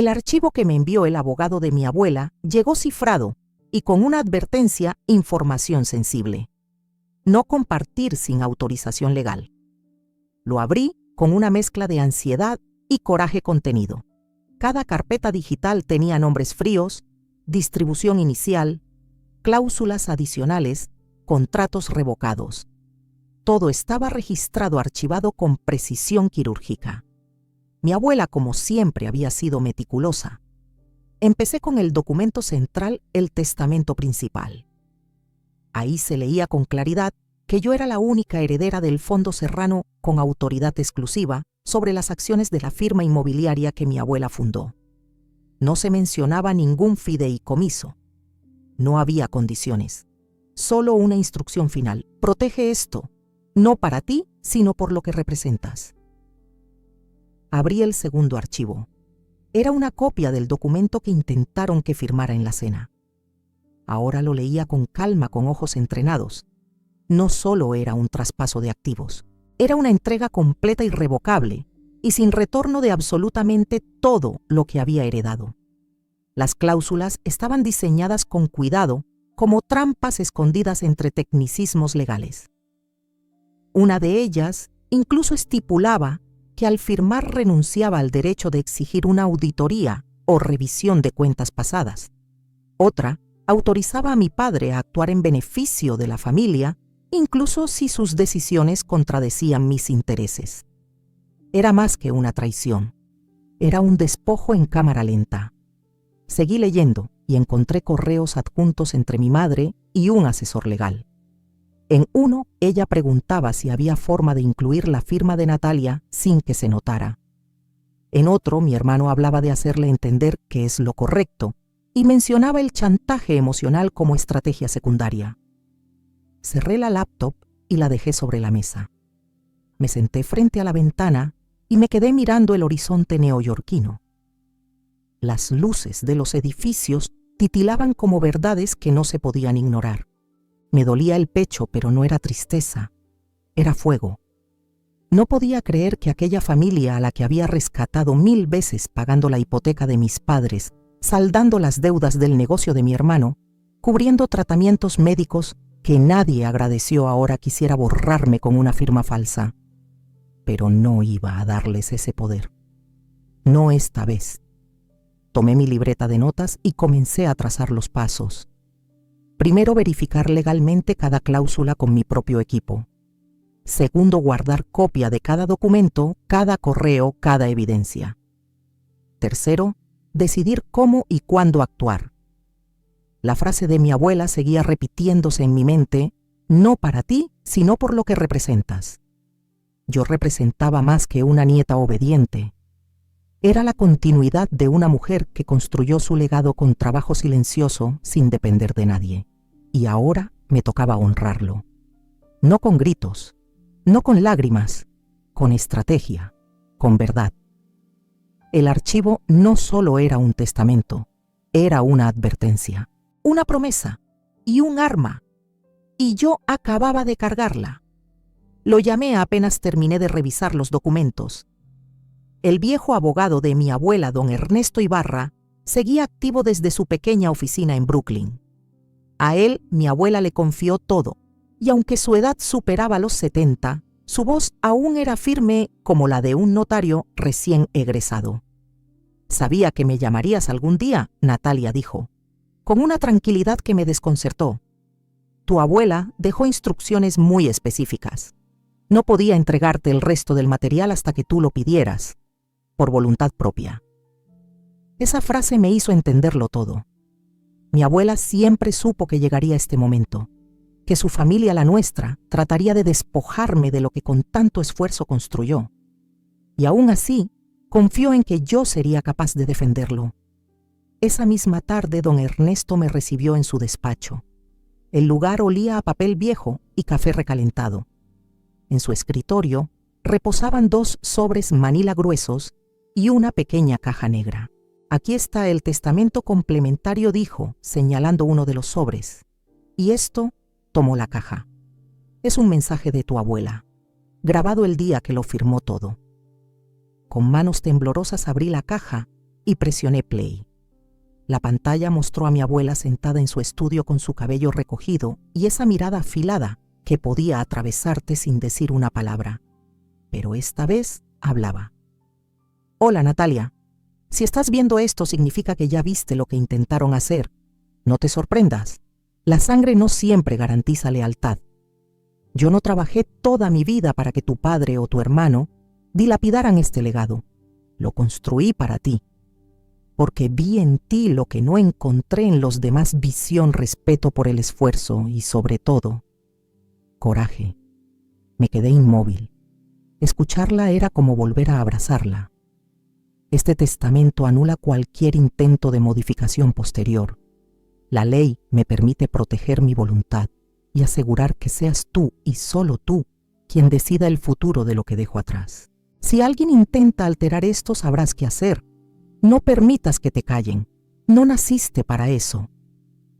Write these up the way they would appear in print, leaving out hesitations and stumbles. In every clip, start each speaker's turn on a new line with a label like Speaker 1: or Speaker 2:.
Speaker 1: El archivo que me envió el abogado de mi abuela llegó cifrado y con una advertencia: información sensible. No compartir sin autorización legal. Lo abrí con una mezcla de ansiedad y coraje contenido. Cada carpeta digital tenía nombres fríos, distribución inicial, cláusulas adicionales, contratos revocados. Todo estaba registrado, archivado con precisión quirúrgica. Mi abuela, como siempre, había sido meticulosa. Empecé con el documento central, el testamento principal. Ahí se leía con claridad que yo era la única heredera del Fondo Serrano con autoridad exclusiva sobre las acciones de la firma inmobiliaria que mi abuela fundó. No se mencionaba ningún fideicomiso. No había condiciones. Solo una instrucción final: protege esto, no para ti, sino por lo que representas. Abrí el segundo archivo. Era una copia del documento que intentaron que firmara en la cena. Ahora lo leía con calma, con ojos entrenados. No solo era un traspaso de activos, era una entrega completa, irrevocable y sin retorno de absolutamente todo lo que había heredado. Las cláusulas estaban diseñadas con cuidado, como trampas escondidas entre tecnicismos legales. Una de ellas incluso estipulaba que al firmar renunciaba al derecho de exigir una auditoría o revisión de cuentas pasadas. Otra autorizaba a mi padre a actuar en beneficio de la familia, incluso si sus decisiones contradecían mis intereses. Era más que una traición. Era un despojo en cámara lenta. Seguí leyendo y encontré correos adjuntos entre mi madre y un asesor legal. En uno, ella preguntaba si había forma de incluir la firma de Natalia sin que se notara. En otro, mi hermano hablaba de hacerle entender que es lo correcto y mencionaba el chantaje emocional como estrategia secundaria. Cerré la laptop y la dejé sobre la mesa. Me senté frente a la ventana y me quedé mirando el horizonte neoyorquino. Las luces de los edificios titilaban como verdades que no se podían ignorar. Me dolía el pecho, pero no era tristeza, era fuego. No podía creer que aquella familia a la que había rescatado 1000 veces pagando la hipoteca de mis padres, saldando las deudas del negocio de mi hermano, cubriendo tratamientos médicos que nadie agradeció, ahora quisiera borrarme con una firma falsa. Pero no iba a darles ese poder. No esta vez. Tomé mi libreta de notas y comencé a trazar los pasos. Primero, verificar legalmente cada cláusula con mi propio equipo. Segundo, guardar copia de cada documento, cada correo, cada evidencia. Tercero, decidir cómo y cuándo actuar. La frase de mi abuela seguía repitiéndose en mi mente: no para ti, sino por lo que representas. Yo representaba más que una nieta obediente. Era la continuidad de una mujer que construyó su legado con trabajo silencioso, sin depender de nadie. Y ahora me tocaba honrarlo. No con gritos, no con lágrimas, con estrategia, con verdad. El archivo no solo era un testamento, era una advertencia, una promesa y un arma. Y yo acababa de cargarla. Lo llamé apenas terminé de revisar los documentos. El viejo abogado de mi abuela, don Ernesto Ibarra, seguía activo desde su pequeña oficina en Brooklyn. A él mi abuela le confió todo, y aunque su edad superaba los 70, su voz aún era firme como la de un notario recién egresado. «Sabía que me llamarías algún día», Natalia dijo, con una tranquilidad que me desconcertó. «Tu abuela dejó instrucciones muy específicas. No podía entregarte el resto del material hasta que tú lo pidieras, por voluntad propia». Esa frase me hizo entenderlo todo. Mi abuela siempre supo que llegaría este momento, que su familia, la nuestra, trataría de despojarme de lo que con tanto esfuerzo construyó. Y aún así, confió en que yo sería capaz de defenderlo. Esa misma tarde, don Ernesto me recibió en su despacho. El lugar olía a papel viejo y café recalentado. En su escritorio reposaban 2 sobres manila gruesos y una pequeña caja negra. «Aquí está el testamento complementario», dijo, señalando uno de los sobres. Y esto, tomó la caja. «Es un mensaje de tu abuela, grabado el día que lo firmó todo». Con manos temblorosas abrí la caja y presioné play. La pantalla mostró a mi abuela sentada en su estudio con su cabello recogido y esa mirada afilada que podía atravesarte sin decir una palabra. Pero esta vez hablaba. Hola, Natalia. Si estás viendo esto significa que ya viste lo que intentaron hacer. No te sorprendas. La sangre no siempre garantiza lealtad. Yo no trabajé toda mi vida para que tu padre o tu hermano dilapidaran este legado. Lo construí para ti. Porque vi en ti lo que no encontré en los demás: visión, respeto por el esfuerzo y, sobre todo, coraje. Me quedé inmóvil. Escucharla era como volver a abrazarla. Este testamento anula cualquier intento de modificación posterior. La ley me permite proteger mi voluntad y asegurar que seas tú y solo tú quien decida el futuro de lo que dejo atrás. Si alguien intenta alterar esto, sabrás qué hacer. No permitas que te callen. No naciste para eso.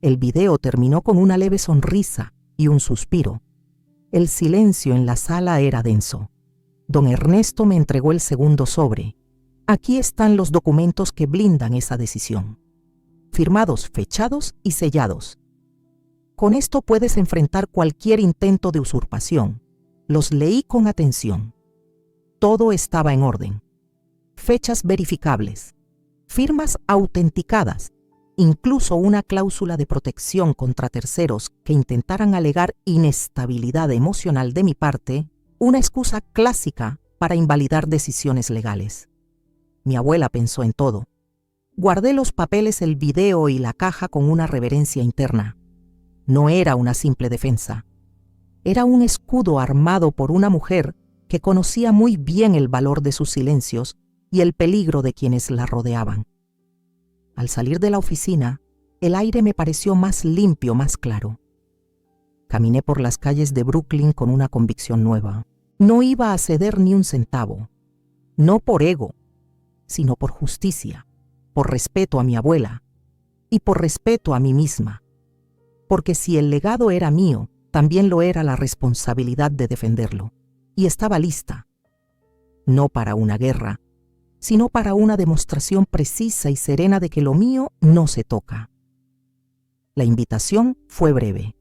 Speaker 1: El video terminó con una leve sonrisa y un suspiro. El silencio en la sala era denso. Don Ernesto me entregó el segundo sobre. Aquí están los documentos que blindan esa decisión. Firmados, fechados y sellados. Con esto puedes enfrentar cualquier intento de usurpación. Los leí con atención. Todo estaba en orden. Fechas verificables. Firmas autenticadas. Incluso una cláusula de protección contra terceros que intentaran alegar inestabilidad emocional de mi parte, una excusa clásica para invalidar decisiones legales. Mi abuela pensó en todo. Guardé los papeles, el video y la caja con una reverencia interna. No era una simple defensa. Era un escudo armado por una mujer que conocía muy bien el valor de sus silencios y el peligro de quienes la rodeaban. Al salir de la oficina, el aire me pareció más limpio, más claro. Caminé por las calles de Brooklyn con una convicción nueva. No iba a ceder ni un centavo. No por ego, sino por justicia, por respeto a mi abuela y por respeto a mí misma. Porque si el legado era mío, también lo era la responsabilidad de defenderlo. Y estaba lista. No para una guerra, sino para una demostración precisa y serena de que lo mío no se toca. La invitación fue breve.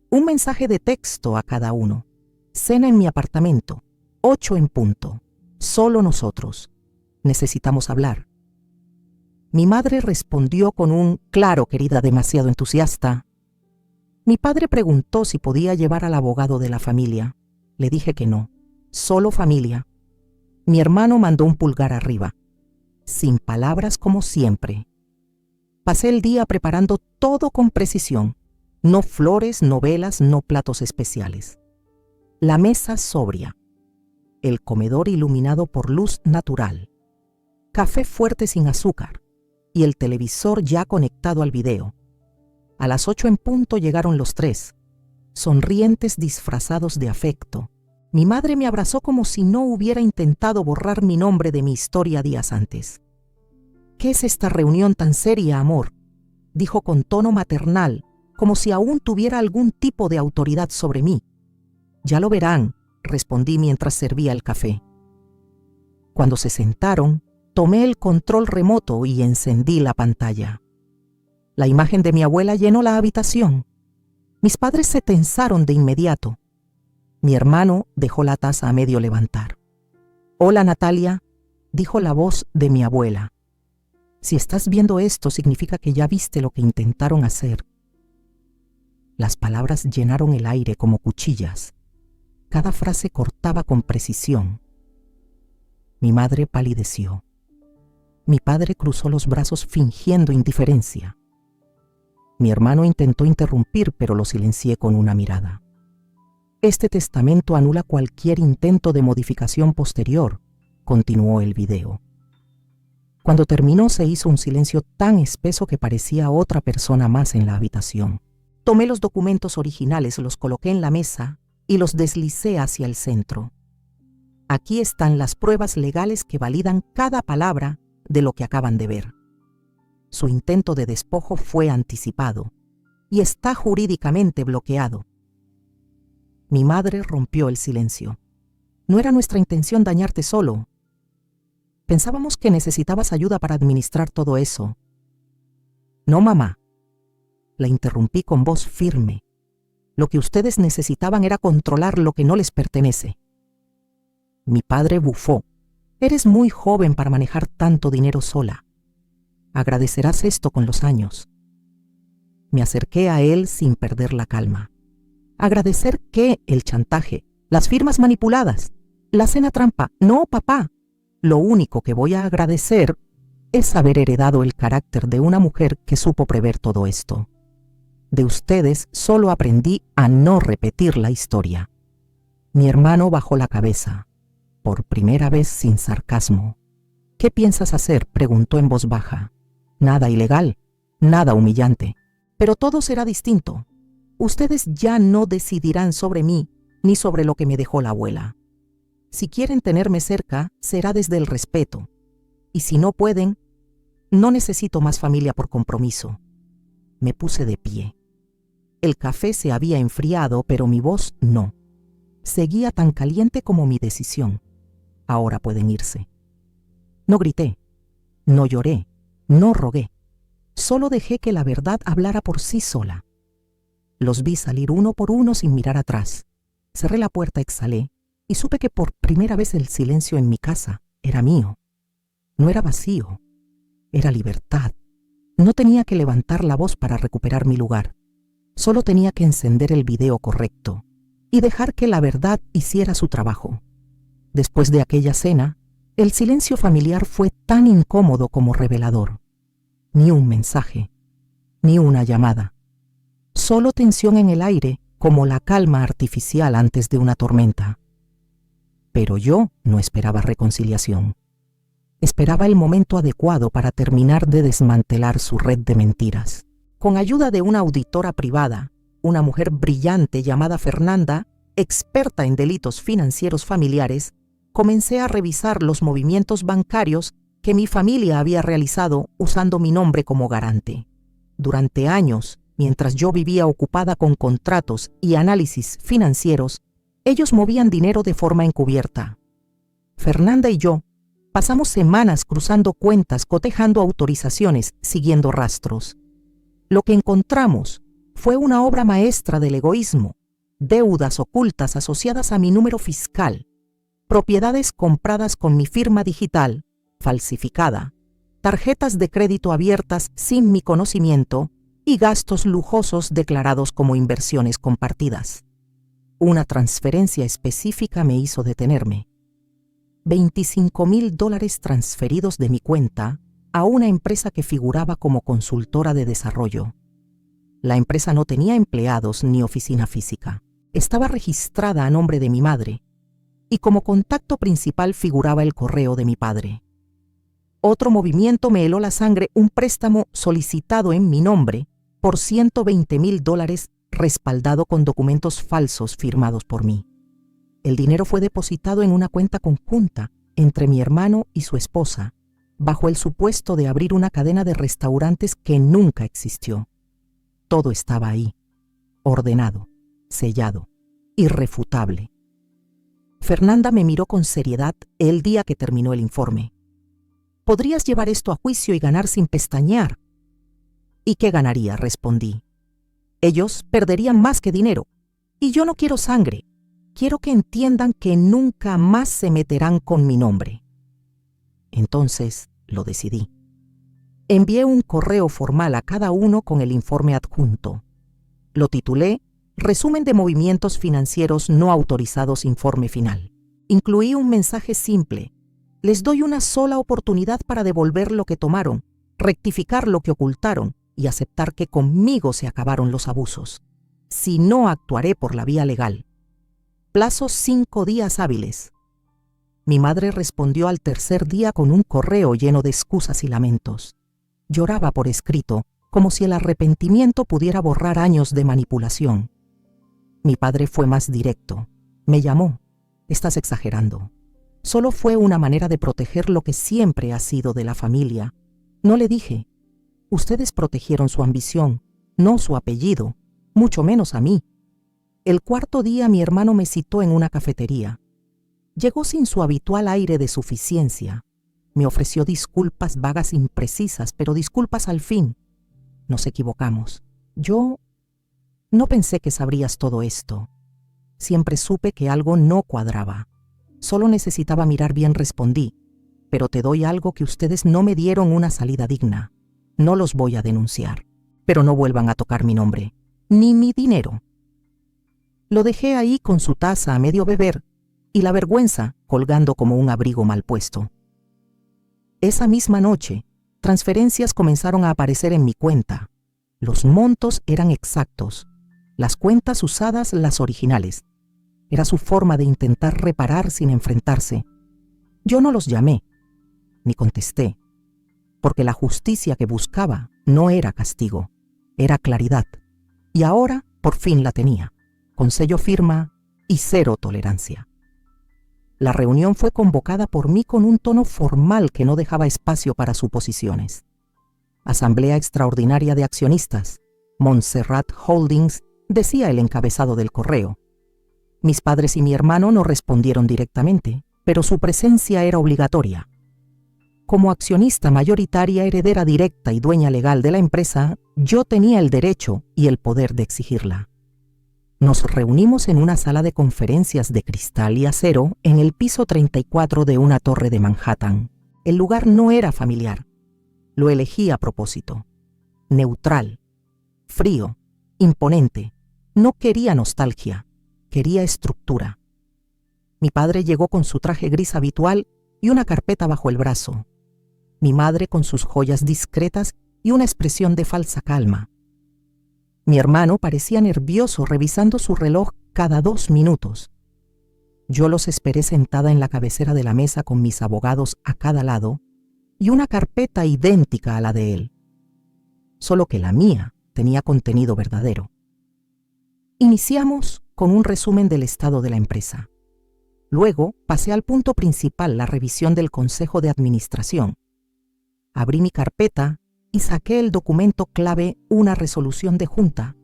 Speaker 1: Un mensaje de texto a cada uno. Cena en mi apartamento, 8 en punto. Solo nosotros. Necesitamos hablar. Mi madre respondió con un claro, querida, demasiado entusiasta. Mi padre preguntó si podía llevar al abogado de la familia. Le dije que no, solo familia. Mi hermano mandó un pulgar arriba. Sin palabras, como siempre. Pasé el día preparando todo con precisión. No flores, no velas, no platos especiales. La mesa sobria. El comedor iluminado por luz natural. Café fuerte sin azúcar. Y el televisor ya conectado al video. A las 8 en punto llegaron los tres, sonrientes, disfrazados de afecto. Mi madre me abrazó como si no hubiera intentado borrar mi nombre de mi historia días antes. ¿Qué es esta reunión tan seria, amor?, dijo con tono maternal, como si aún tuviera algún tipo de autoridad sobre mí. Ya lo verán, respondí mientras servía el café. Cuando se sentaron, tomé el control remoto y encendí la pantalla. La imagen de mi abuela llenó la habitación. Mis padres se tensaron de inmediato. Mi hermano dejó la taza a medio levantar. «Hola, Natalia», dijo la voz de mi abuela. «Si estás viendo esto, significa que ya viste lo que intentaron hacer». Las palabras llenaron el aire como cuchillas. Cada frase cortaba con precisión. Mi madre palideció. Mi padre cruzó los brazos fingiendo indiferencia. Mi hermano intentó interrumpir, pero lo silencié con una mirada. Este testamento anula cualquier intento de modificación posterior, continuó el video. Cuando terminó se hizo un silencio tan espeso que parecía otra persona más en la habitación. Tomé los documentos originales, los coloqué en la mesa y los deslicé hacia el centro. Aquí están las pruebas legales que validan cada palabra de lo que acaban de ver. Su intento de despojo fue anticipado y está jurídicamente bloqueado. Mi madre rompió el silencio. No era nuestra intención dañarte solo. Pensábamos que necesitabas ayuda para administrar todo eso. No, mamá. La interrumpí con voz firme. Lo que ustedes necesitaban era controlar lo que no les pertenece. Mi padre bufó. Eres muy joven para manejar tanto dinero sola. Agradecerás esto con los años. Me acerqué a él sin perder la calma. ¿Agradecer qué? El chantaje, las firmas manipuladas, la cena trampa. No, papá. Lo único que voy a agradecer es haber heredado el carácter de una mujer que supo prever todo esto. De ustedes solo aprendí a no repetir la historia. Mi hermano bajó la cabeza, por primera vez sin sarcasmo. ¿Qué piensas hacer?, preguntó en voz baja. Nada ilegal, nada humillante, pero todo será distinto. Ustedes ya no decidirán sobre mí ni sobre lo que me dejó la abuela. Si quieren tenerme cerca, será desde el respeto. Y si no pueden, no necesito más familia por compromiso. Me puse de pie. El café se había enfriado, pero mi voz no. Seguía tan caliente como mi decisión. Ahora pueden irse. No grité, no lloré, no rogué. Solo dejé que la verdad hablara por sí sola. Los vi salir uno por uno sin mirar atrás. Cerré la puerta, exhalé y supe que por primera vez el silencio en mi casa era mío. No era vacío, era libertad. No tenía que levantar la voz para recuperar mi lugar. Solo tenía que encender el video correcto y dejar que la verdad hiciera su trabajo. Después de aquella cena, el silencio familiar fue tan incómodo como revelador. Ni un mensaje, ni una llamada. Solo tensión en el aire, como la calma artificial antes de una tormenta. Pero yo no esperaba reconciliación. Esperaba el momento adecuado para terminar de desmantelar su red de mentiras. Con ayuda de una auditora privada, una mujer brillante llamada Fernanda, experta en delitos financieros familiares, comencé a revisar los movimientos bancarios que mi familia había realizado usando mi nombre como garante. Durante años, mientras yo vivía ocupada con contratos y análisis financieros, ellos movían dinero de forma encubierta. Fernanda y yo pasamos semanas cruzando cuentas, cotejando autorizaciones, siguiendo rastros. Lo que encontramos fue una obra maestra del egoísmo, deudas ocultas asociadas a mi número fiscal, propiedades compradas con mi firma digital, falsificada, tarjetas de crédito abiertas sin mi conocimiento y gastos lujosos declarados como inversiones compartidas. Una transferencia específica me hizo detenerme. $25,000 transferidos de mi cuenta a una empresa que figuraba como consultora de desarrollo. La empresa no tenía empleados ni oficina física. Estaba registrada a nombre de mi madre y como contacto principal figuraba el correo de mi padre. Otro movimiento me heló la sangre, un préstamo solicitado en mi nombre por $120,000 respaldado con documentos falsos firmados por mí. El dinero fue depositado en una cuenta conjunta entre mi hermano y su esposa, bajo el supuesto de abrir una cadena de restaurantes que nunca existió. Todo estaba ahí, ordenado, sellado, irrefutable. Fernanda me miró con seriedad el día que terminó el informe. Podrías llevar esto a juicio y ganar sin pestañear. ¿Y qué ganaría?, respondí. Ellos perderían más que dinero. Y yo no quiero sangre. Quiero que entiendan que nunca más se meterán con mi nombre. Entonces lo decidí. Envié un correo formal a cada uno con el informe adjunto. Lo titulé Resumen de movimientos financieros no autorizados, informe final. Incluí un mensaje simple. Les doy una sola oportunidad para devolver lo que tomaron, rectificar lo que ocultaron y aceptar que conmigo se acabaron los abusos. Si no, actuaré por la vía legal. Plazo 5 días hábiles. Mi madre respondió al tercer día con un correo lleno de excusas y lamentos. Lloraba por escrito, como si el arrepentimiento pudiera borrar años de manipulación. Mi padre fue más directo. Me llamó. Estás exagerando. Solo fue una manera de proteger lo que siempre ha sido de la familia. No le dije. Ustedes protegieron su ambición, no su apellido, mucho menos a mí. El cuarto día mi hermano me citó en una cafetería. Llegó sin su habitual aire de suficiencia. Me ofreció disculpas vagas e imprecisas, pero disculpas al fin. Nos equivocamos. Yo no pensé que sabrías todo esto. Siempre supe que algo no cuadraba. Solo necesitaba mirar bien, respondí. Pero te doy algo que ustedes no me dieron, una salida digna. No los voy a denunciar, pero no vuelvan a tocar mi nombre, ni mi dinero. Lo dejé ahí con su taza a medio beber y la vergüenza colgando como un abrigo mal puesto. Esa misma noche, transferencias comenzaron a aparecer en mi cuenta. Los montos eran exactos, las cuentas usadas las originales. Era su forma de intentar reparar sin enfrentarse. Yo no los llamé, ni contesté, porque la justicia que buscaba no era castigo, era claridad. Y ahora por fin la tenía, con sello firma y cero tolerancia. La reunión fue convocada por mí con un tono formal que no dejaba espacio para suposiciones. Asamblea Extraordinaria de Accionistas, Montserrat Holdings, decía el encabezado del correo. Mis padres y mi hermano no respondieron directamente, pero su presencia era obligatoria. Como accionista mayoritaria, heredera directa y dueña legal de la empresa, yo tenía el derecho y el poder de exigirla. Nos reunimos en una sala de conferencias de cristal y acero en el piso 34 de una torre de Manhattan. El lugar no era familiar. Lo elegí a propósito. Neutral, frío, imponente. No quería nostalgia, quería estructura. Mi padre llegó con su traje gris habitual y una carpeta bajo el brazo. Mi madre con sus joyas discretas y una expresión de falsa calma. Mi hermano parecía nervioso, revisando su reloj cada 2 minutos. Yo los esperé sentada en la cabecera de la mesa con mis abogados a cada lado y una carpeta idéntica a la de él, solo que la mía tenía contenido verdadero. Iniciamos con un resumen del estado de la empresa. Luego pasé al punto principal, la revisión del Consejo de Administración. Abrí mi carpeta y saqué el documento clave, una resolución de junta,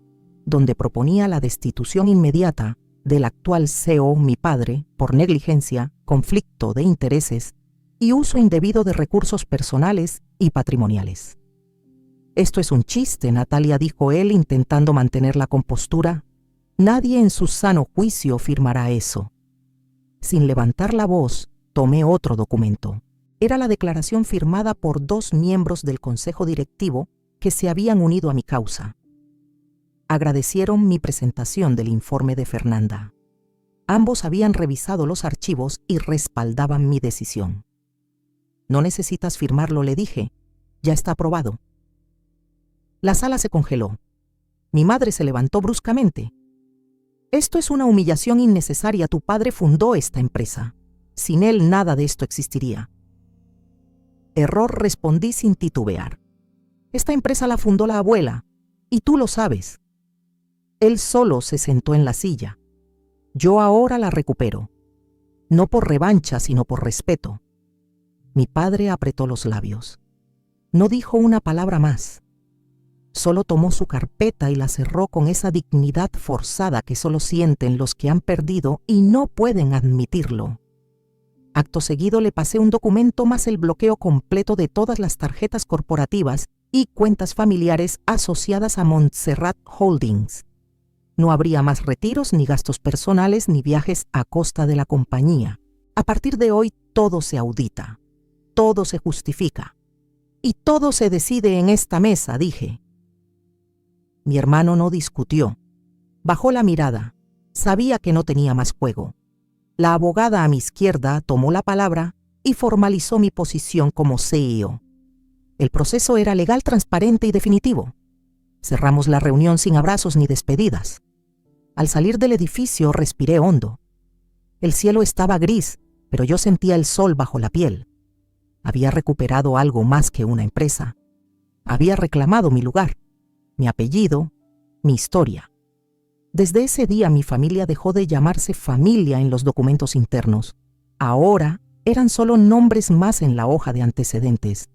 Speaker 1: donde proponía la destitución inmediata del actual CEO, mi padre, por negligencia, conflicto de intereses y uso indebido de recursos personales y patrimoniales. Esto es un chiste, Natalia, dijo él, intentando mantener la compostura. Nadie en su sano juicio firmará eso. Sin levantar la voz, tomé otro documento. Era la declaración firmada por 2 miembros del Consejo Directivo que se habían unido a mi causa. Agradecieron mi presentación del informe de Fernanda. Ambos habían revisado los archivos y respaldaban mi decisión. No necesitas firmarlo, le dije. Ya está aprobado. La sala se congeló. Mi madre se levantó bruscamente. Esto es una humillación innecesaria. Tu padre fundó esta empresa. Sin él nada de esto existiría. Error, respondí sin titubear. Esta empresa la fundó la abuela, y tú lo sabes. Él solo se sentó en la silla. Yo ahora la recupero. No por revancha, sino por respeto. Mi padre apretó los labios. No dijo una palabra más. Solo tomó su carpeta y la cerró con esa dignidad forzada que solo sienten los que han perdido y no pueden admitirlo. Acto seguido le pasé un documento más el bloqueo completo de todas las tarjetas corporativas y cuentas familiares asociadas a Montserrat Holdings. No habría más retiros, ni gastos personales, ni viajes a costa de la compañía. A partir de hoy todo se audita, todo se justifica y todo se decide en esta mesa, dije. Mi hermano no discutió. Bajó la mirada. Sabía que no tenía más juego. La abogada a mi izquierda tomó la palabra y formalizó mi posición como CEO. El proceso era legal, transparente y definitivo. Cerramos la reunión sin abrazos ni despedidas. Al salir del edificio respiré hondo. El cielo estaba gris, pero yo sentía el sol bajo la piel. Había recuperado algo más que una empresa. Había reclamado mi lugar, mi apellido, mi historia. Desde ese día mi familia dejó de llamarse familia en los documentos internos. Ahora eran solo nombres más en la hoja de antecedentes.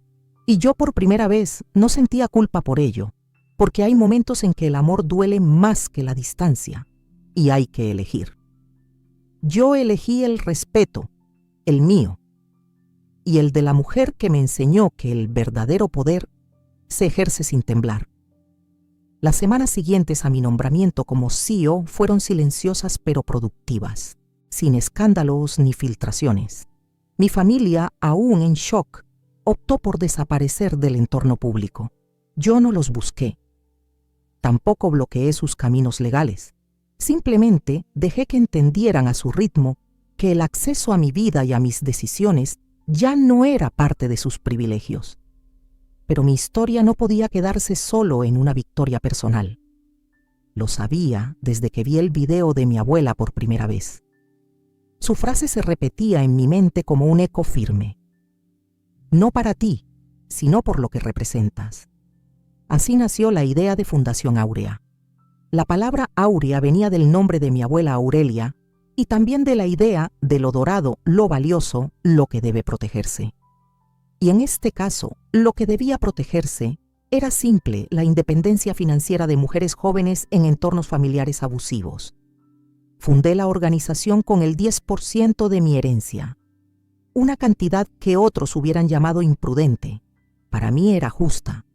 Speaker 1: Y yo por primera vez no sentía culpa por ello, porque hay momentos en que el amor duele más que la distancia, y hay que elegir. Yo elegí el respeto, el mío. y el de la mujer que me enseñó que el verdadero poder se ejerce sin temblar. Las semanas siguientes a mi nombramiento como CEO fueron silenciosas pero productivas, sin escándalos ni filtraciones. Mi familia, aún en shock, optó por desaparecer del entorno público. Yo no los busqué. Tampoco bloqueé sus caminos legales. Simplemente dejé que entendieran a su ritmo que el acceso a mi vida y a mis decisiones ya no era parte de sus privilegios. Pero mi historia no podía quedarse solo en una victoria personal. Lo sabía desde que vi el video de mi abuela por primera vez. Su frase se repetía en mi mente como un eco firme. No para ti, sino por lo que representas. Así nació la idea de Fundación Áurea. La palabra áurea venía del nombre de mi abuela Aurelia y también de la idea de lo dorado, lo valioso, lo que debe protegerse. Y en este caso, lo que debía protegerse era simple: la independencia financiera de mujeres jóvenes en entornos familiares abusivos. Fundé la organización con el 10% de mi herencia, una cantidad que otros hubieran llamado imprudente. Para mí era justa,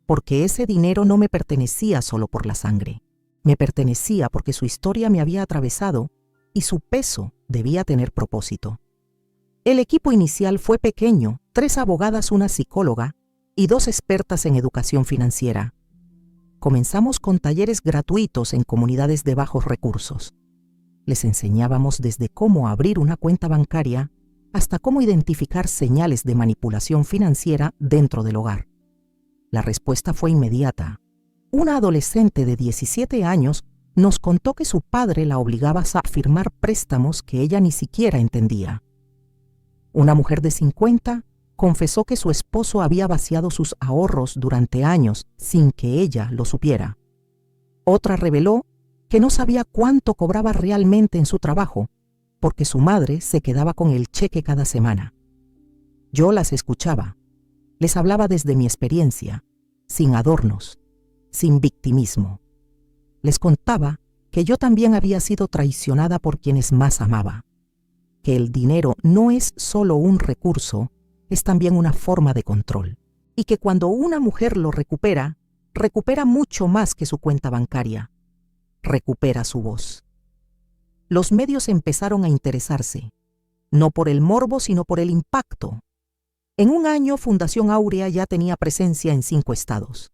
Speaker 1: porque ese dinero no me pertenecía solo por la sangre, me pertenecía porque su historia me había atravesado y su peso debía tener propósito. El equipo inicial fue pequeño: 3 abogadas, una psicóloga y 2 expertas en educación financiera. Comenzamos con talleres gratuitos en comunidades de bajos recursos. Les enseñábamos desde cómo abrir una cuenta bancaria hasta cómo identificar señales de manipulación financiera dentro del hogar. La respuesta fue inmediata. Una adolescente de 17 años nos contó que su padre la obligaba a firmar préstamos que ella ni siquiera entendía. Una mujer de 50 confesó que su esposo había vaciado sus ahorros durante años sin que ella lo supiera. Otra reveló que no sabía cuánto cobraba realmente en su trabajo, porque su madre se quedaba con el cheque cada semana. Yo las escuchaba. Les hablaba desde mi experiencia, sin adornos, sin victimismo. Les contaba que yo también había sido traicionada por quienes más amaba, que el dinero no es solo un recurso, es también una forma de control, y que cuando una mujer lo recupera, recupera mucho más que su cuenta bancaria. Recupera su voz. Los medios empezaron a interesarse, no por el morbo, sino por el impacto. En un año, Fundación Áurea ya tenía presencia en 5 estados.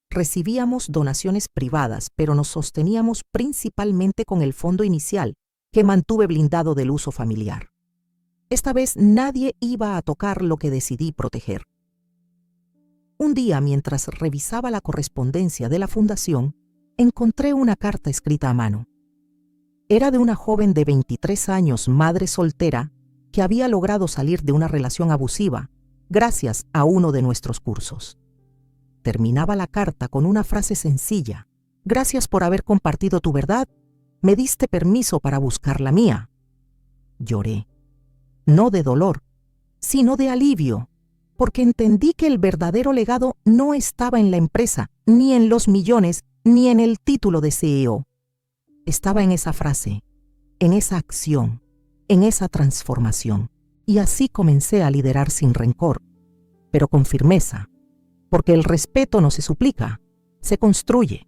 Speaker 1: Recibíamos donaciones privadas, pero nos sosteníamos principalmente con el fondo inicial, que mantuve blindado del uso familiar. Esta vez nadie iba a tocar lo que decidí proteger. Un día, mientras revisaba la correspondencia de la fundación, encontré una carta escrita a mano. Era de una joven de 23 años, madre soltera, que había logrado salir de una relación abusiva gracias a uno de nuestros cursos. Terminaba la carta con una frase sencilla: gracias por haber compartido tu verdad, me diste permiso para buscar la mía. Lloré, no de dolor, sino de alivio, porque entendí que el verdadero legado no estaba en la empresa, ni en los millones, ni en el título de CEO. Estaba en esa frase, en esa acción, en esa transformación. Y así comencé a liderar sin rencor, pero con firmeza, porque el respeto no se suplica, se construye.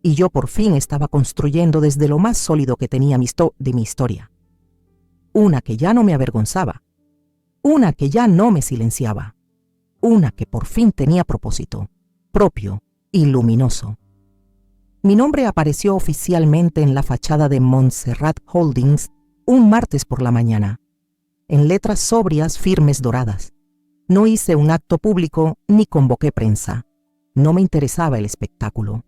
Speaker 1: Y yo por fin estaba construyendo desde lo más sólido que tenía de mi historia. Una que ya no me avergonzaba, una que ya no me silenciaba, una que por fin tenía propósito, propio y luminoso. Mi nombre apareció oficialmente en la fachada de Montserrat Holdings un martes por la mañana, en letras sobrias, firmes, doradas. No hice un acto público ni convoqué prensa. No me interesaba el espectáculo.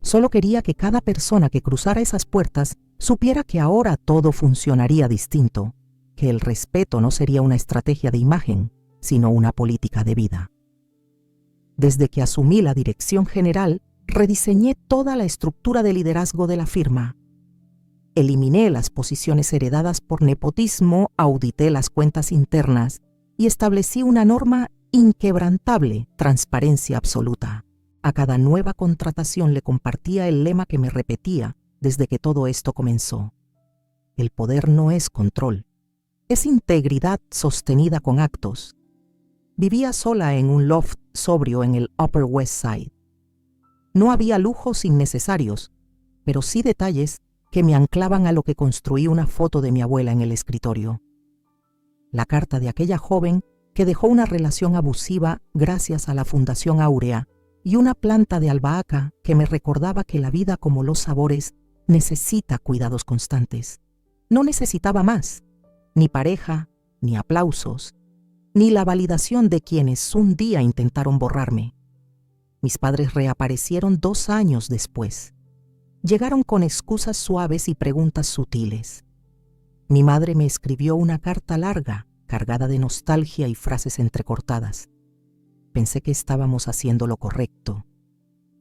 Speaker 1: Solo quería que cada persona que cruzara esas puertas supiera que ahora todo funcionaría distinto, que el respeto no sería una estrategia de imagen, sino una política de vida. Desde que asumí la dirección general, rediseñé toda la estructura de liderazgo de la firma. Eliminé las posiciones heredadas por nepotismo, audité las cuentas internas y establecí una norma inquebrantable: transparencia absoluta. A cada nueva contratación le compartía el lema que me repetía desde que todo esto comenzó: el poder no es control, Es integridad sostenida con actos. Vivía sola en un loft sobrio en el Upper West Side. No había lujos innecesarios, pero sí detalles que me anclaban a lo que construí una foto de mi abuela en el escritorio. La carta de aquella joven que dejó una relación abusiva gracias a la Fundación Áurea y una planta de albahaca que me recordaba que la vida, como los sabores, necesita cuidados constantes. No necesitaba más, ni pareja, ni aplausos, ni la validación de quienes un día intentaron borrarme. Mis padres reaparecieron 2 años después. Llegaron con excusas suaves y preguntas sutiles. Mi madre me escribió una carta larga, cargada de nostalgia y frases entrecortadas. Pensé que estábamos haciendo lo correcto.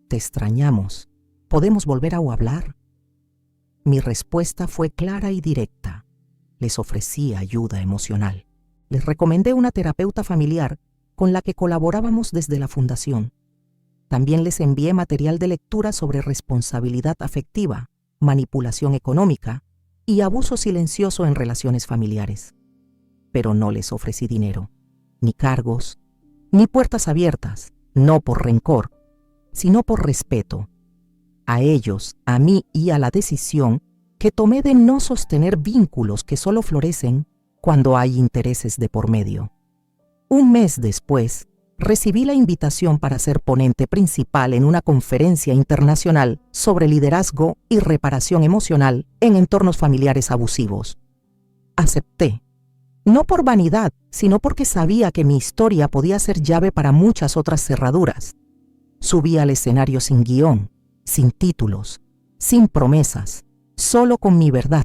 Speaker 1: Te extrañamos. ¿Podemos volver a hablar? Mi respuesta fue clara y directa. Les ofrecí ayuda emocional. Les recomendé una terapeuta familiar con la que colaborábamos desde la fundación. También les envié material de lectura sobre responsabilidad afectiva, manipulación económica y abuso silencioso en relaciones familiares. Pero no les ofrecí dinero, ni cargos, ni puertas abiertas, no por rencor, sino por respeto. A ellos, a mí y a la decisión que tomé de no sostener vínculos que solo florecen cuando hay intereses de por medio. Un mes después, recibí la invitación para ser ponente principal en una conferencia internacional sobre liderazgo y reparación emocional en entornos familiares abusivos. Acepté, no por vanidad, sino porque sabía que mi historia podía ser llave para muchas otras cerraduras. Subí al escenario sin guión, sin títulos, sin promesas, solo con mi verdad.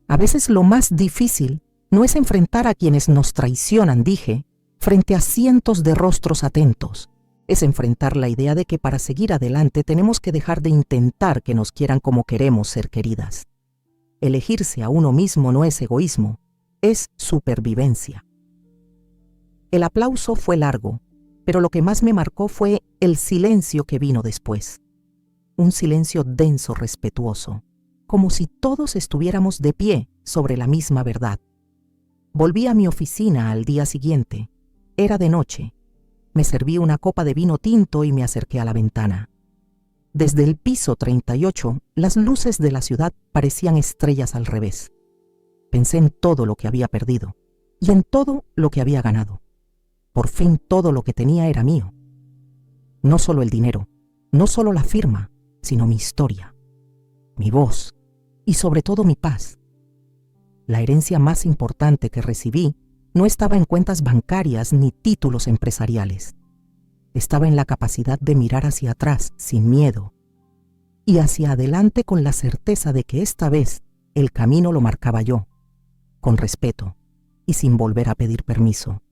Speaker 1: A veces lo más difícil no es enfrentar a quienes nos traicionan, dije, frente a cientos de rostros atentos. Es enfrentar la idea de que para seguir adelante tenemos que dejar de intentar que nos quieran como queremos ser queridas. Elegirse a uno mismo no es egoísmo, es supervivencia. El aplauso fue largo, pero lo que más me marcó fue el silencio que vino después. Un silencio denso, respetuoso, como si todos estuviéramos de pie sobre la misma verdad. Volví a mi oficina al día siguiente. Era de noche. Me serví una copa de vino tinto y me acerqué a la ventana. Desde el piso 38, las luces de la ciudad parecían estrellas al revés. Pensé en todo lo que había perdido y en todo lo que había ganado. Por fin todo lo que tenía era mío. No solo el dinero, no solo la firma, sino mi historia, mi voz y sobre todo mi paz. La herencia más importante que recibí no estaba en cuentas bancarias ni títulos empresariales. Estaba en la capacidad de mirar hacia atrás sin miedo y hacia adelante con la certeza de que esta vez el camino lo marcaba yo, con respeto y sin volver a pedir permiso.